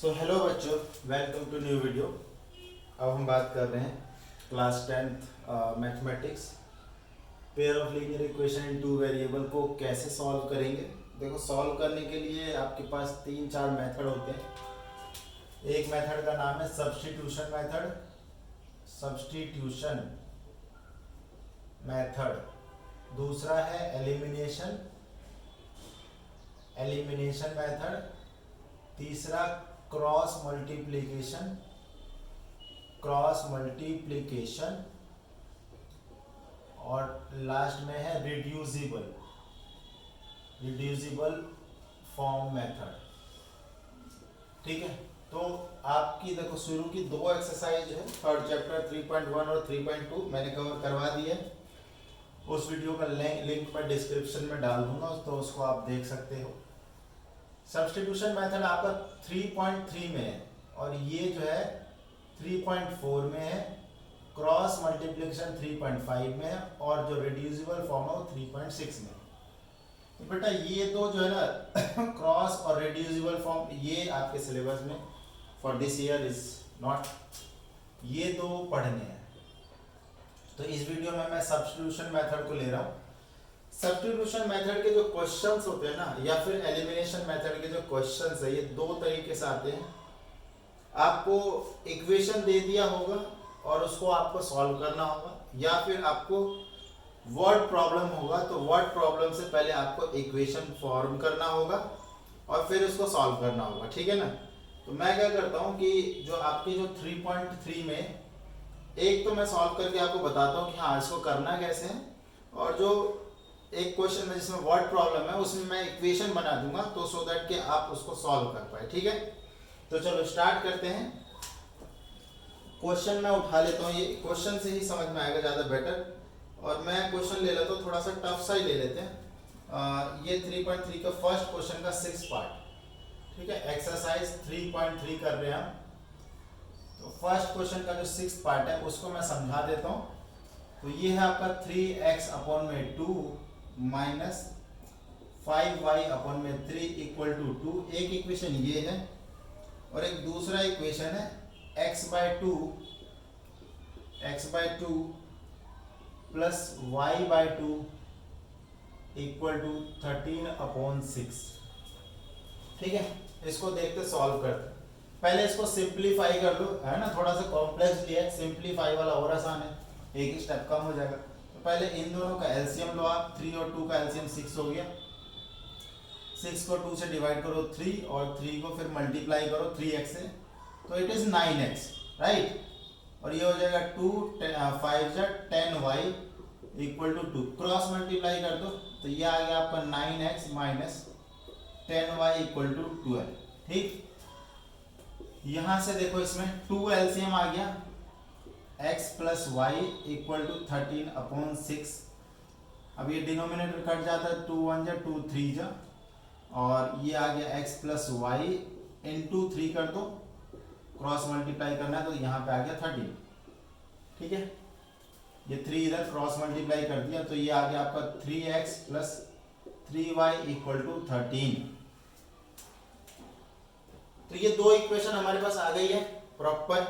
So hello बच्चों, welcome to new video. अब हम बात कर रहे हैं class 10th mathematics pair of linear equation in two variable को कैसे सॉल्व करेंगे। देखो, सॉल्व करने के लिए आपके पास 3-4 मेथड होते हैं। एक मेथड का नाम है सब्स्टिट्यूशन मेथड। Substitution method. दूसरा है एलिमिनेशन एलिमिनेशन मेथड। तीसरा क्रॉस मल्टीप्लिकेशन और लास्ट में है रिड्यूसिबल फॉर्म मेथड। ठीक है, तो आपकी देखो शुरू की दो एक्सरसाइज है, थर्ड चैप्टर 3.1 और 3.2 मैंने कवर करवा दी है। उस वीडियो का लिंक मैं डिस्क्रिप्शन में डाल दूंगा, तो उसको आप देख सकते हो। सब्स्टिट्यूशन मेथड आपका 3.3 में है और ये जो है 3.4 में है। क्रॉस मल्टीप्लिकेशन 3.5 में है और जो रिड्यूसिबल फॉर्म है वो 3.6 में है। तो बेटा ये दो जो है ना क्रॉस और रिड्यूसिबल फॉर्म, ये आपके सिलेबस में for this year is not, ये दो पढ़ने हैं। तो इस वीडियो में मैं सब्स्टिट्यूशन मेथड को ले रहा हूँ। सब्स्टिट्यूशन मेथड के जो क्वेश्चंस होते हैं ना, या फिर एलिमिनेशन मेथड के जो क्वेश्चंस है, ये दो तरीके से आते हैं। आपको इक्वेशन दे दिया होगा और उसको आपको सॉल्व करना होगा, या फिर आपको वर्ड प्रॉब्लम होगा तो वर्ड प्रॉब्लम से पहले आपको इक्वेशन फॉर्म करना होगा और फिर उसको सॉल्व करना होगा। ठीक है ना। तो मैं क्या करता हूँ कि जो आपकी जो 3.3 में एक तो मैं सॉल्व करके आपको बताता हूँ कि हाँ इसको करना कैसे है, और जो एक क्वेश्चन में जिसमें वर्ड प्रॉब्लम है उसमें मैं इक्वेशन बना दूंगा, तो सो दैट कि आप उसको सॉल्व कर पाए। ठीक है, तो चलो स्टार्ट करते हैं। क्वेश्चन मैं उठा लेता हूँ, ये क्वेश्चन से ही समझ में आएगा ज़्यादा बेटर। और मैं क्वेश्चन ले लेता हूँ, थोड़ा सा टफ सा ही ले लेते हैं। ये 3.3 का फर्स्ट क्वेश्चन का 6 पार्ट। ठीक है, एक्सरसाइज 3.3 कर रहे हैं हम। तो फर्स्ट क्वेश्चन का जो 6 पार्ट है उसको मैं समझा देता हूँ। तो ये है आपका 3x अपॉन में 2 माइनस 5y अपॉन में 3 इक्वल टू 2। एक इक्वेशन ये है और एक दूसरा इक्वेशन है x by two plus y by two equal to 13 upon 6। ठीक है, इसको देखते सॉल्व करते। पहले इसको सिंप्लीफाई कर लो, है ना, थोड़ा सा कॉम्प्लेक्स लिया है, सिंप्लीफाई वाला और आसान है, एक ही स्टेप कम हो जाएगा। तो पहले इन दोनों का एलसीएम लो आप। 3 और 2 का एलसीएम 6 हो गया। 6 को 2 से डिवाइड करो 3, और 3 को फिर मल्टीप्लाई करो 3x से, तो इट इज 9x, राइट। और ये हो जाएगा 2 5 10y equal to 2। Cross multiply कर दो तो ये आ गया आपका 9x minus 10y equal to 12। ठीक, यहां से देखो इसमें 2 एलसीएम आ गया, x plus y equal to 13 upon 6। अब ये डिनोमिनेटर कट जाता है, 2 1 जा 2 3 जा, और ये आ गया x प्लस वाई इंटू 3 कर दो, क्रॉस मल्टीप्लाई करना है तो यहाँ पे आ गया 13। ठीक है, ये 3 इधर क्रॉस मल्टीप्लाई कर दिया तो ये आ गया आपका 3x plus 3y equal to 13। तो ये दो इक्वेशन हमारे पास आ गई है प्रॉपर।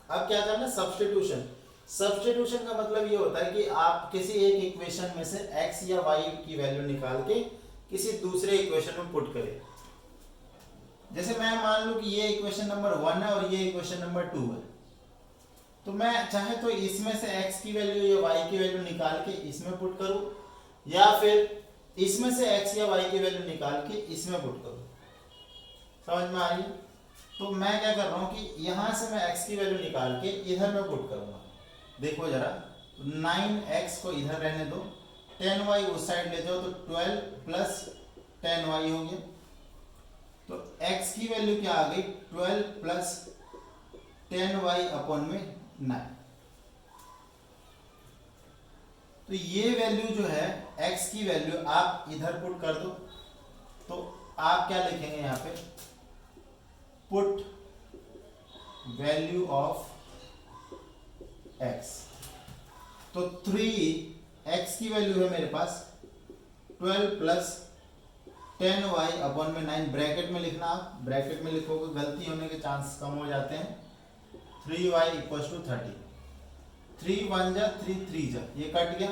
अब क्या करना है, सब्स्टिट्यूशन। सब्स्टिट्यूशन का मतलब ये होता है कि आप किसी एक इक्वेशन में से x या y की वैल्यू निकाल के किसी दूसरे इक्वेशन में पुट करें। जैसे मैं मान लूं कि ये इक्वेशन नंबर 1 है और ये इक्वेशन नंबर 2 है, तो मैं चाहे तो इसमें से x की वैल्यू या y की वैल्यू निकाल के इसमें पुट करूं, या फिर इसमें से x या y की वैल्यू निकाल के इसमें पुट करूं। समझ में आ रही है? तो मैं क्या कर रहा हूं कि यहां से मैं x की वैल्यू निकाल के इधर में पुट करूंगा। देखो जरा, 9x को इधर रहने दो, 10y उस साइड ले जाओ तो 12 प्लस 10y हो गया। तो x की वैल्यू क्या आ गई, 12 प्लस 10y अपॉन में 9। तो ये वैल्यू जो है x की वैल्यू आप इधर पुट कर दो, तो आप क्या लिखेंगे यहाँ पे, पुट वैल्यू ऑफ x। तो 3x की वैल्यू है मेरे पास 12 प्लस 10y अपॉन में 9 ब्रैकेट में लिखना, आप ब्रैकेट में लिखोगे गलती होने के चांस कम हो जाते हैं। 3y इक्वल टू 30, 3 1 जा 3 3 जा, ये कट गया।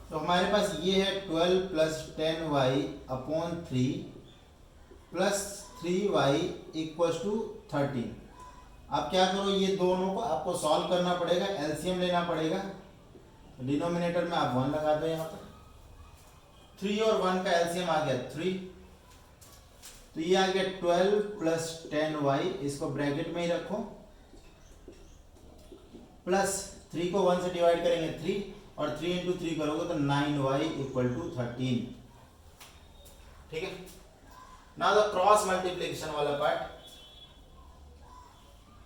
तो हमारे पास ये है 12 plus 10y upon 3 plus 3y equal to 13। आप क्या करो, ये दोनों को आपको सॉल्व करना पड़ेगा, एलसीएम लेना पड़ेगा। डिनोमिनेटर में आप 1 लगा दो, यहाँ पर 3 और 1 का एलसीएम आ गया 3, तो ये आ गया 12 प्लस 10y, इसको ब्रैकेट में ही रखो, प्लस 3 को 1 से डिवाइड करेंगे 3 और 3 इंटू 3 करोगे तो 9y इक्वल टू 13। ठीक है, नाउ द क्रॉस मल्टीप्लिकेशन वाला पार्ट।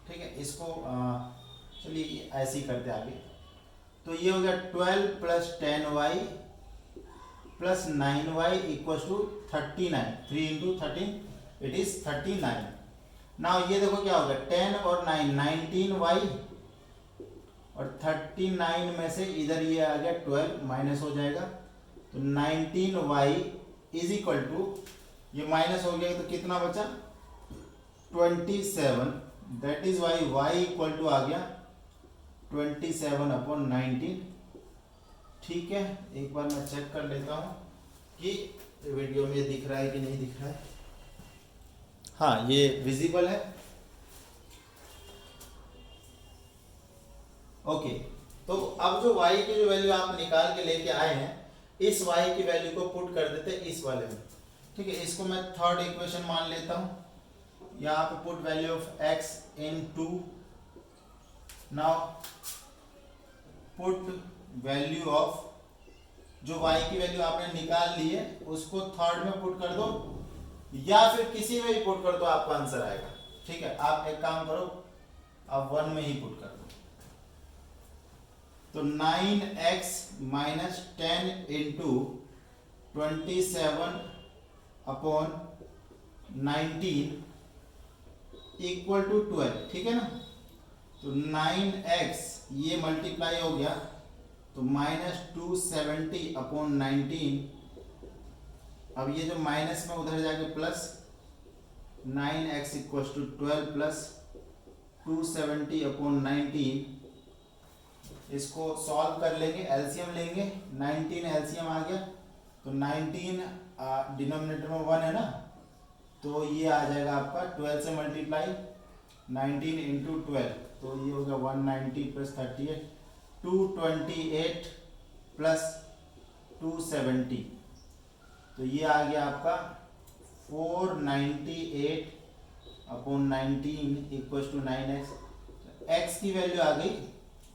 ठीक है, इसको चलिए ऐसे ही करते आगे। तो ये हो गया 12 plus 10y plus 9y equal to 39, 3 into 13 it is 39। Now ये देखो क्या होगा, 10 और 9 19y और 39 में से इधर ये आ गया 12 माइनस हो जाएगा, तो 19y इज इक्वल टू, ये माइनस हो गया तो कितना बचा 27, that is Y y equal to आ गया 27 अपॉन 19। ठीक है, एक बार मैं चेक कर लेता हूँ कि वीडियो में दिख रहा है कि नहीं दिख रहा है। हाँ, ये विजिबल है। ओके, तो अब जो y की जो वैल्यू आप निकाल के लेके आए हैं, इस y की वैल्यू को पुट कर देते हैं इस वाले में। ठीक है, इसको मैं थर्ड इक्वेशन मान लेता हूँ। यहाँ पे put value of x in 2, now put value of जो y की वैल्यू आपने निकाल ली है उसको थर्ड में पुट कर दो, या फिर किसी में भी पुट कर दो, आपका आंसर आएगा। ठीक है, आप एक काम करो, आप 1 में ही पुट कर दो। तो 9x minus 10 into 27 upon 19 equal to 12। ठीक है ना, तो 9x ये मल्टीप्लाई हो गया तो माइनस 270 अपॉन 19। अब ये जो माइनस में उधर जाके plus 9x equal to 12 plus 270 upon 19। इसको सॉल्व कर लेंगे, एलसीएम लेंगे, 19 एलसीएम आ गया तो 19 डिनोमिनेटर में 1 है ना, तो ये आ जाएगा आपका 12 से मल्टीप्लाई 19 इंटू 12, तो ये हो गया 190 प्लस 38 228 प्लस 270, तो ये आ गया आपका 498 upon 19 equal to 9x। x की वैल्यू आ गई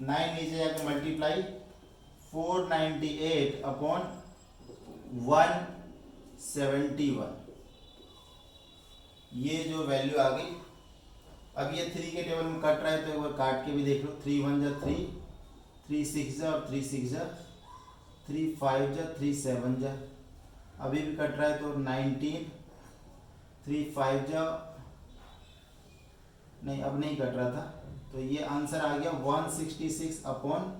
9 नीचे जाके मल्टीप्लाई 498 अपॉन 171, ये जो वैल्यू आ गई। अब ये 3 के टेबल में कट रहा है तो एक बार काट के भी देख लो, 3 1 जा 3, 3 6 जा और 3 6 जा, 3 5 जा 3 7 जा, अभी भी कट रहा है तो 19, 3 5 जा, नहीं अब नहीं कट रहा था, तो ये आंसर आ गया 166 अपॉन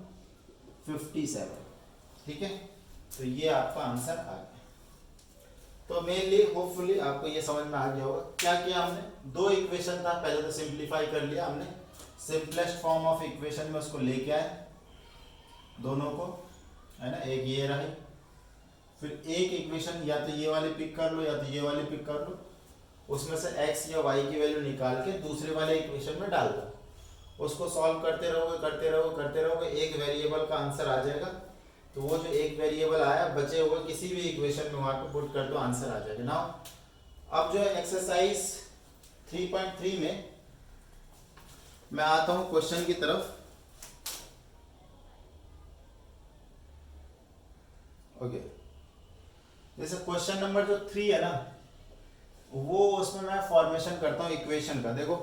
57। ठीक है, तो ये आपका आंसर आ गया। तो मेनली होपफुली आपको ये समझ में आ गया होगा। क्या किया हमने, 2 इक्वेशन था, पहले तो सिंप्लीफाई कर लिया हमने, सिंपलेस्ट फॉर्म ऑफ इक्वेशन में उसको लेके आए दोनों को, है ना, एक ये रही, फिर एक इक्वेशन या तो ये वाले पिक कर लो या तो ये वाले पिक कर लो, उसमें से x या y की वैल्यू निकाल के दूसरे वाले इक्वेशन में डाल दो, उसको सॉल्व करते रहोगे, एक वेरिएबल का आंसर आ जाएगा। तो वो जो एक वेरिएबल आया बचे हुए किसी भी इक्वेशन में वहां पे पुट कर दो, आंसर आ जाएगा। नाउ अब जो है एक्सरसाइज 3.3 में मैं आता हूं क्वेश्चन की तरफ। ओके, जैसे क्वेश्चन नंबर जो 3 है ना, वो उसमें मैं फॉर्मेशन करता हूं इक्वेशन का। देखो,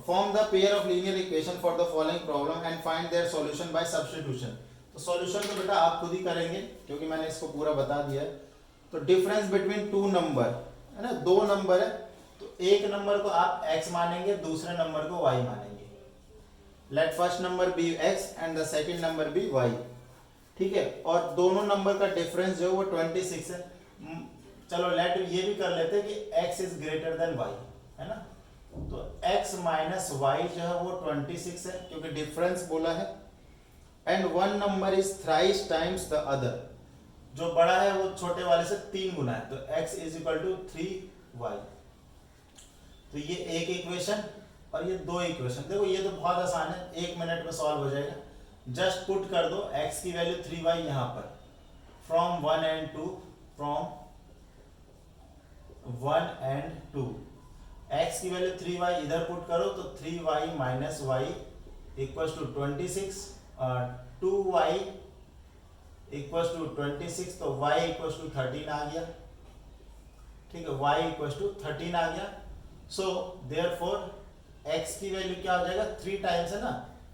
form the pair of linear equation for the following problem and find their solution bye substitution. तो सॉल्यूशन तो बेटा आप खुद ही करेंगे क्योंकि मैंने इसको पूरा बता दिया है। तो डिफरेंस बिटवीन 2 नंबर है ना, 2 नंबर है, तो एक नंबर को आप x मानेंगे, दूसरे नंबर को y मानेंगे। Let first number be x and the second number be y। ठीक है, और दोनों नंबर का डिफरेंस जो है वो 26 है। चलो लेट ये भी कर लेते हैं कि x is greater than y, है ना। तो x माइनस वाई जो है वो 26 है क्योंकि डिफरेंस बोला है। And one number is thrice times the other, जो बड़ा है वो छोटे वाले से 3 गुना है, तो x is equal to 3y। तो ये एक इक्वेशन और ये दो इक्वेशन। देखो ये तो बहुत आसान है, 1 मिनट में सॉल्व हो जाएगा। जस्ट पुट कर दो x की वैल्यू 3y यहाँ पर, from 1 and 2, from 1 and 2। x की वैल्यू 3y इधर पुट करो तो 3y minus y equal to 26, 2y equal to 26, तो y इक्वल टू 13 आ गया। ठीक है, y इक्वल टू 13 आ गया। सो देयरफॉर x की वैल्यू क्या हो जाएगा, 3 टाइम्स है ना,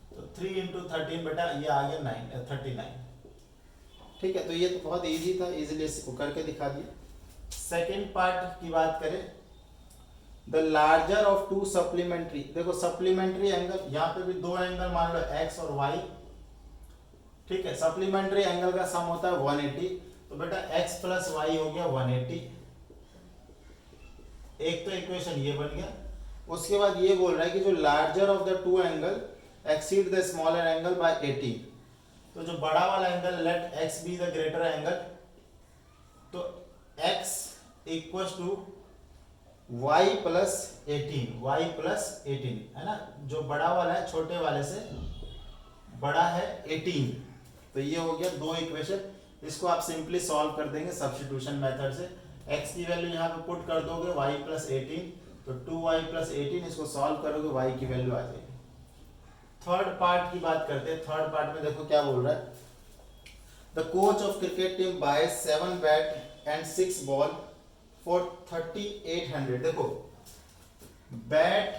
तो 3 इंटू 13 बेटा ये आ गया 39। ठीक है, तो ये तो बहुत इजी था, इजीली इसको करके दिखा दिया। सेकेंड पार्ट की बात करें, the larger of to supplementary. देखो सप्लीमेंट्री एंगल, यहाँ पे भी दो एंगल मान लो x और y। ठीक है, सप्लीमेंट्री एंगल का सम होता है 180, तो बेटा x प्लस वाई हो गया 180। एक तो इक्वेशन ये बन गया। उसके बाद ये बोल रहा है कि जो larger of the two angle exceed the smaller angle by 18। तो जो बड़ा वाला एंगल, let x be the greater angle, तो x equal to y plus 18, है ना। जो बड़ा वाला है छोटे वाले से बड़ा है 18। तो ये हो गया दो इक्वेशन। इसको आप सिंपली सॉल्व कर देंगे सब्स्टिट्यूशन मेथड से। x की वैल्यू यहाँ पे पुट कर दोगे y प्लस 18, तो 2y प्लस 18, इसको सॉल्व करोगे y की वैल्यू आ जाएगी। थर्ड पार्ट की बात करते हैं। थर्ड पार्ट में देखो क्या बोल रहा है, the coach of cricket team by 7 bat and 6 ball for 3800। देखो बैट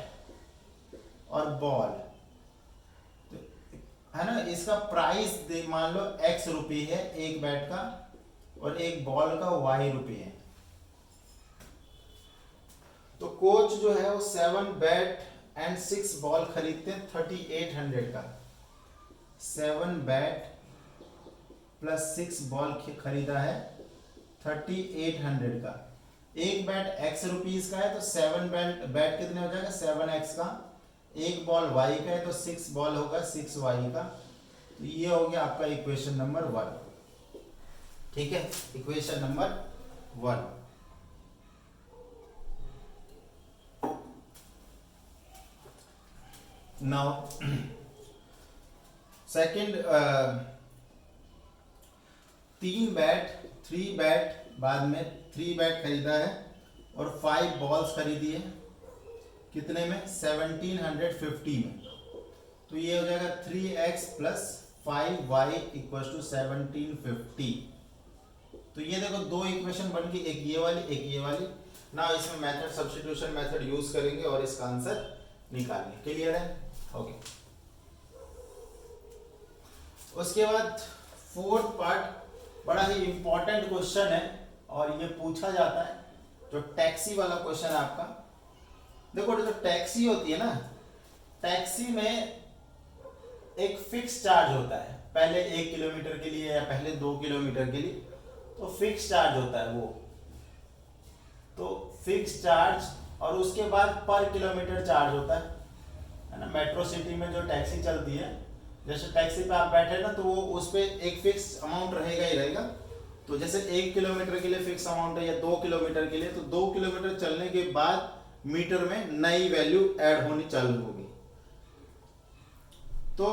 और बॉल, है ना, इसका प्राइस मान लो x रुपये है एक बैट का, और एक बॉल का y रुपये है। तो कोच जो है वो 7 बैट एंड 6 बॉल खरीदते हैं 3800 का। 7 बैट प्लस 6 बॉल खरीदा है 3800 का। एक बैट x रुपीस का है, तो 7 बैट कितने हो जाएगा, 7x का। एक बॉल y का है, तो 6 बॉल होगा 6y का। तो ये हो गया आपका इक्वेशन नंबर 1। ठीक है, equation number 1। Now second, 3 bat बाद में 3 बैट खरीदा है और 5 बॉल्स खरीदी है, कितने में, 1750 में। तो ये हो जाएगा 3x plus 5y equal to 1750। तो ये देखो दो इक्वेशन बन गई, एक ये वाली एक ये वाली। ना इसमें मेथड, सब्स्टिट्यूशन मेथड यूज करेंगे और इसका आंसर निकालेंगे। क्लियर है, ओके। उसके बाद फोर्थ पार्ट बड़ा ही इंपॉर्टेंट क्वेश्चन है और ये पूछा जाता है, जो टैक्सी वाला क्वेश्चन है आपका। देखो जो टैक्सी होती है ना, टैक्सी में एक फिक्स चार्ज होता है, पहले 1 किलोमीटर के लिए या पहले 2 किलोमीटर के लिए, तो फिक्स चार्ज होता है वो। तो फिक्स चार्ज, और उसके बाद पर किलोमीटर चार्ज होता है ना। मेट्रो सिटी में जो टैक्सी चलती है, जैसे टैक्सी पे आप बैठे ना, तो वो उस पे एक फिक्स अमाउंट रहेगा ही रहेगा। तो जैसे 1 किलोमीटर के लिए फिक्स अमाउंट है या 2 किलोमीटर के लिए, तो 2 किलोमीटर चलने के बाद मीटर में नई वैल्यू ऐड होनी चालू होगी। तो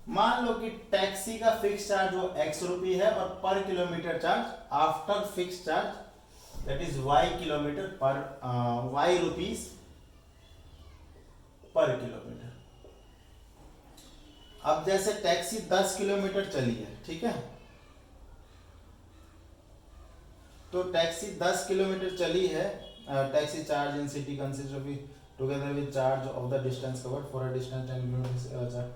मान लो कि टैक्सी का फिक्स चार्ज वो x रुपये है और पर kilometre charge after fix charge that is y kilometre पर y रुपीस पर किलोमीटर। अब जैसे टैक्सी 10 किलोमीटर चली है, ठीक है, तो टैक्सी 10 किलोमीटर चली है। Taxi charge in city consist of together with charge of the distance covered for a distance 10 kilometre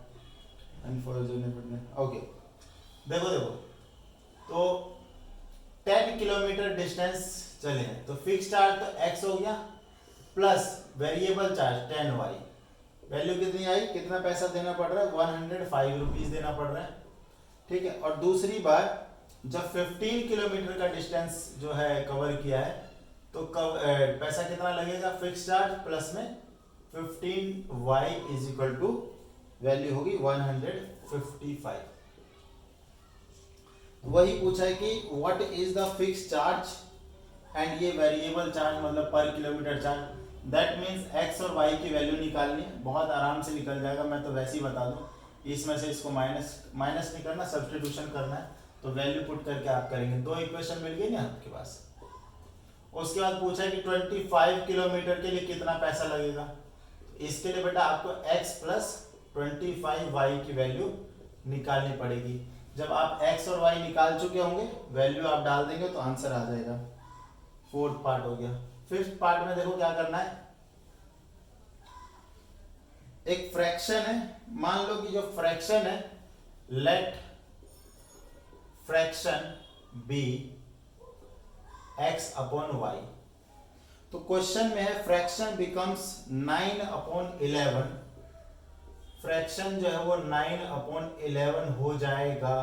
and for journey. Okay, देखो तो 10 किलोमीटर डिस्टेंस चले हैं, तो फिक्स चार्ज तो x हो गया plus variable charge 10y। Value कितनी आई, कितना पैसा देना पड़ रहा है, 105 रुपीज देना पड़ रहा है। ठीक है, और दूसरी बात जब 15 किलोमीटर का डिस्टेंस जो है कवर किया है तो पैसा कितना लगेगा, फिक्स चार्ज प्लस में 15y is equal to value होगी 155। वही पूछा है कि what is the fix charge and ये वेरिएबल चार्ज मतलब पर kilometre charge, that means x और वाई की वैल्यू निकालनी है। बहुत आराम से निकल जाएगा, मैं तो वैसे ही बता दूं, इसमें से इसको माइनस नहीं करना, सब्स्टिट्यूशन करना है। तो वैल्यू पुट करके आप करेंगे, दो इक्वेशन मिल गई ना आपके पास। उसके बाद पूछा है कि 25 किलोमीटर के लिए कितना पैसा लगेगा। इसके लिए बेटा आपको x प्लस 25y की वैल्यू निकालनी पड़ेगी। जब आप x और y निकाल चुके होंगे, वैल्यू आप डाल देंगे तो आंसर आ जाएगा। फोर्थ पार्ट हो गया। फिफ्थ पार्ट में देखो क्या करना है, एक फ्रैक्शन है, मान लो कि जो फ्रैक्शन है, let fraction be x upon y। तो क्वेश्चन में है फ्रैक्शन बिकम्स 9/11, फ्रैक्शन जो है वो 9/11 हो जाएगा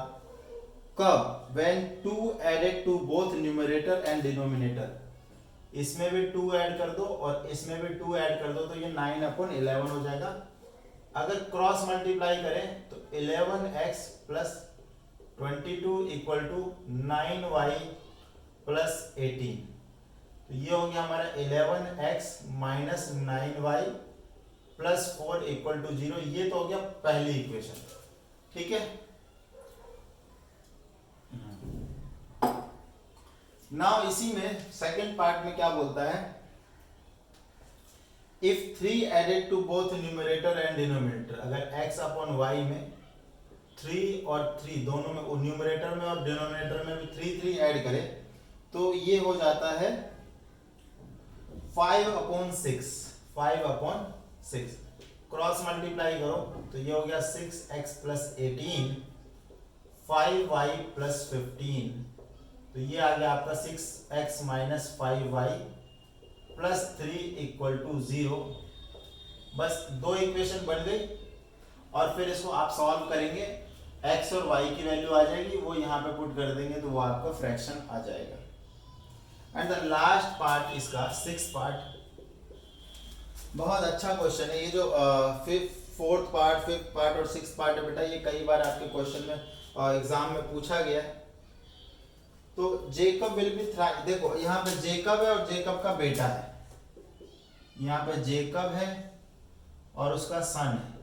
कब, when 2 added to both numerator and denominator। इसमें भी 2 ऐड कर दो और इसमें भी 2 ऐड कर दो तो ये 9/11 हो जाएगा। अगर क्रॉस मल्टीप्लाई करें तो 11x plus 22 equal to 9y plus 18। तो ये हो गया हमारा 11x minus 9y plus 4 equal to 0। ये तो हो गया पहली इक्वेशन, ठीक है। नाउ इसी में सेकंड पार्ट में क्या बोलता है, if 3 added to both numerator and denominator, अगर x अपॉन y में 3 और 3 दोनों में, न्यूमरेटर में और डिनोमिनेटर में भी 3 ऐड करें तो ये हो जाता है 5/6। 5/6 क्रॉस मल्टीप्लाई करो तो ये हो गया 6x प्लस 18 5y प्लस 15। तो ये आ गया आपका 6x minus 5y plus 3 equal to 0। बस दो इक्वेशन बन गई और फिर इसको आप सॉल्व करेंगे, x और y की वैल्यू आ जाएगी, वो यहाँ पे पुट कर देंगे तो वो आपका फ्रैक्शन आ जाएगा। एंड द लास्ट पार्ट इसका सिक्स्थ पार्ट, बहुत अच्छा क्वेश्चन है ये जो फोर्थ पार्ट, फिफ्थ पार्ट और सिक्स्थ पार्ट है बेटा, ये कई बार आपके क्वेश्चन में एग्जाम में पूछा गया है। तो जेकब विल बी थ्राइव, देखो यहाँ पे जेकब है और जेकब का बेटा है, यहाँ पे जेकब है और उसका सन है।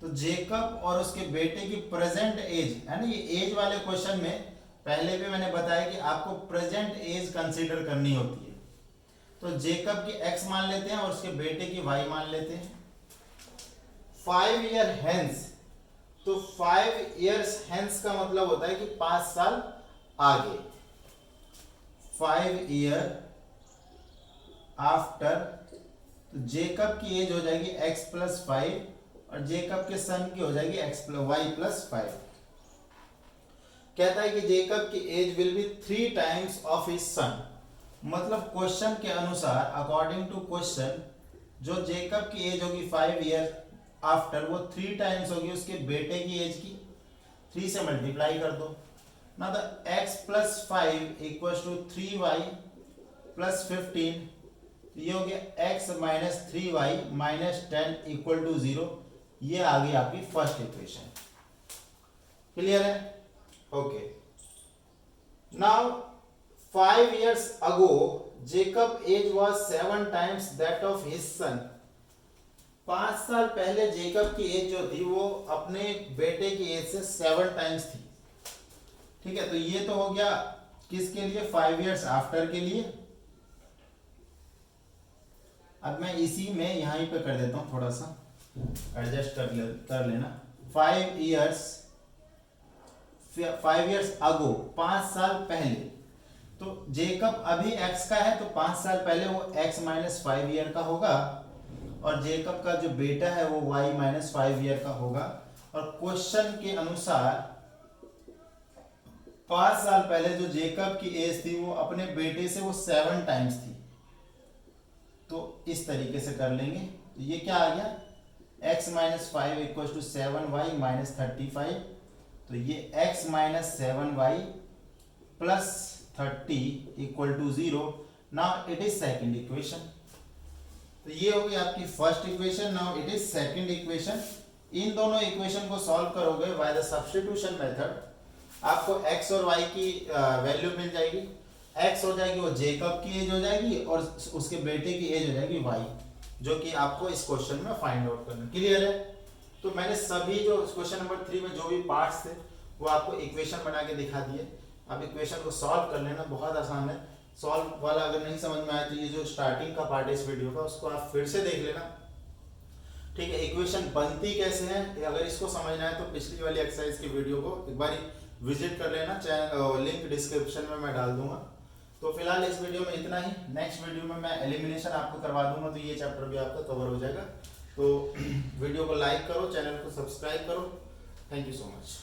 तो जेकब और उसके बेटे की प्रेजेंट एज है ना, ये एज वाले क्वेश्चन में पहले भी मैंने बताया कि आपको प्रेजेंट एज कंसीडर करनी होती है। तो जेकब की x मान लेते हैं और उसके बेटे की y मान लेते हैं। 5 ईयर हेंस, तो 5 इयर्स हेंस का मतलब होता है कि 5 साल आगे। 5 ईयर आफ्टर, तो जेकब की एज हो जाएगी x प्लस 5 और जेकब के सन की हो जाएगी y प्लस 5। कहता है कि जेकब की age will be 3 times of his son, मतलब क्वेश्चन के अनुसार, अकॉर्डिंग टू क्वेश्चन, जो जेकब की एज होगी 5 ईयर आफ्टर, वो 3 टाइम्स होगी उसके बेटे की एज की। 3 से मल्टीप्लाई कर दो ना, तो x plus 5 equals to 3y plus 15। ये हो गया x minus 3y minus 10 equal to 0। ये आ गई आपकी फर्स्ट इक्वेशन। क्लियर है? Okay. Now 5 years ago Jacob age was 7 times that of his son। 5 साल पहले जेकब की एज जो थी वो अपने बेटे की एज से 7 टाइम्स थी। ठीक है, तो ये तो हो गया किसके लिए, 5 years आफ्टर के लिए। अब मैं इसी में यहीं पे कर देता हूं, थोड़ा सा एडजस्ट कर लेना। 5 years अगो, 5 साल पहले। तो जेकब अभी x का है तो 5 साल पहले वो x माइनस 5 ईयर का होगा और जेकब का जो बेटा है वो y माइनस 5 ईयर का होगा। और क्वेश्चन के अनुसार 5 साल पहले जो जेकब की एज थी वो अपने बेटे से वो 7 टाइम्स थी। तो इस तरीके से कर लेंगे, तो ये क्या आ गया, x minus 5 equal to 7y minus 35 तो ये x minus 7y plus 30 equal to 0। Now it is second equation. तो ये हो गई आपकी first equation. Now it is second equation. इन दोनों इक्वेशन को सॉल्व करोगे बाय द सब्स्टिट्यूशन मेथड, आपको x और y की वैल्यू मिल जाएगी। x हो जाएगी वो जेकब की एज हो जाएगी और उसके बेटे की एज हो जाएगी y, जो कि आपको इस क्वेश्चन में फाइंड आउट करना। क्लियर है? तो मैंने सभी जो क्वेश्चन नंबर 3 में जो भी पार्ट्स थे वो आपको इक्वेशन बना के दिखा दिए। अब इक्वेशन को सॉल्व कर लेना, बहुत आसान है। सॉल्व वाला अगर नहीं समझ में आया तो ये जो स्टार्टिंग का पार्ट है इस वीडियो का, उसको आप फिर से देख लेना। ठीक है, इक्वेशन बनती कैसे है अगर इसको समझना है तो पिछली वाली एक्सरसाइज की वीडियो को एक बार विजिट कर लेना। चैनल लिंक डिस्क्रिप्शन में मैं डाल दूंगा। तो फिलहाल इस वीडियो में इतना ही। नेक्स्ट वीडियो में मैं एलिमिनेशन आपको करवा दूंगा, तो ये चैप्टर भी आपका कवर हो जाएगा। तो वीडियो को लाइक करो, चैनल को सब्सक्राइब करो। Thank you so much.